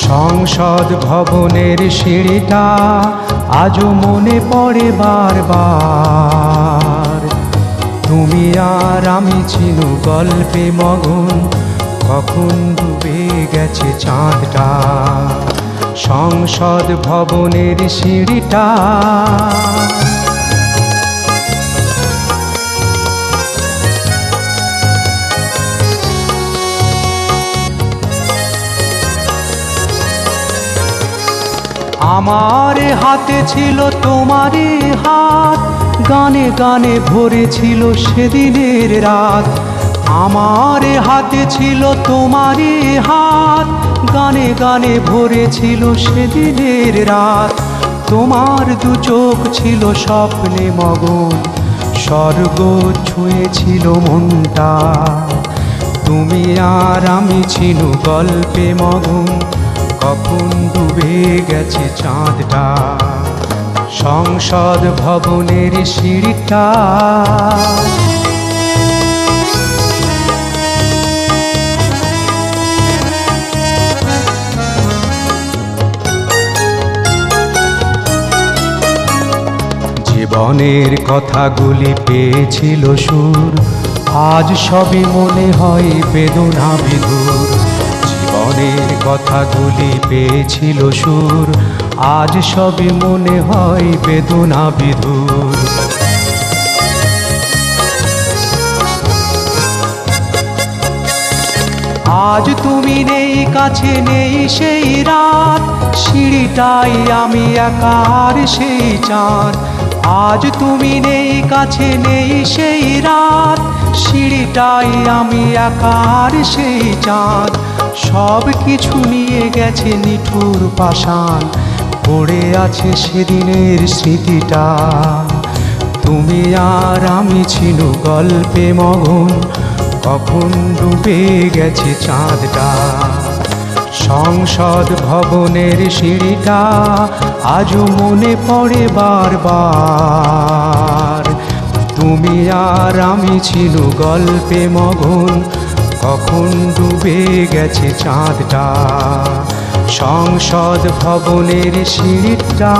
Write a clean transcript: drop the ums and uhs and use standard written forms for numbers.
সংসদ ভবনের সিঁড়িটা আজও মনে পড়ে বারবার। তুমি আর আমি ছিল গল্পে মগন, কখন ডুবে গেছে চাঁদটা। সংসদ ভবনের সিঁড়িটা আমার হাতে ছিল তোমারই হাত, গানে গানে ভরেছিল সেদিনের রাত। আমার হাতে ছিল তোমারই হাত, গানে গানে ভরেছিল সেদিনের রাত। তোমার দু চোখ ছিল স্বপ্নে মগন, স্বর্গ ছুঁয়েছিল মনটা। তুমি আর আমি ছিল গল্পে মগন, কখন ডুবে গেছে চাঁদটা। সংসদ ভবনের সিঁড়িটা জীবনের কথাগুলি পেয়েছিল সুর, আজ সবই মনে হয় বেদনা বিধুর। জীবনের কথাগুলি পেয়েছিল সুর, আজ সবই মনে হয় বেদনা বিধুর। আজ তুমি নেই কাছে, নেই সেই রাত, সিঁড়িটাই আমি একার সেই চাঁদ। আজ তুমি নেই কাছে, নেই সেই রাত, সিঁড়িটাই আমি একার সেই চাঁদ। সব কিছু নিয়ে গেছে নিঠুর পাষাণ, পড়ে আছে সেদিনের স্মৃতিটা। তুমি আর আমি ছিল গল্পে মগন, কখন ডুবে গেছে চাঁদটা। সংসদ ভবনের সিঁড়িটা আজও মনে পড়ে বারবার। তুমি আর আমি ছিল গল্পে মগন, কখন ডুবে গেছে চাঁদটা। সংসদ ভবনের সিঁড়িটা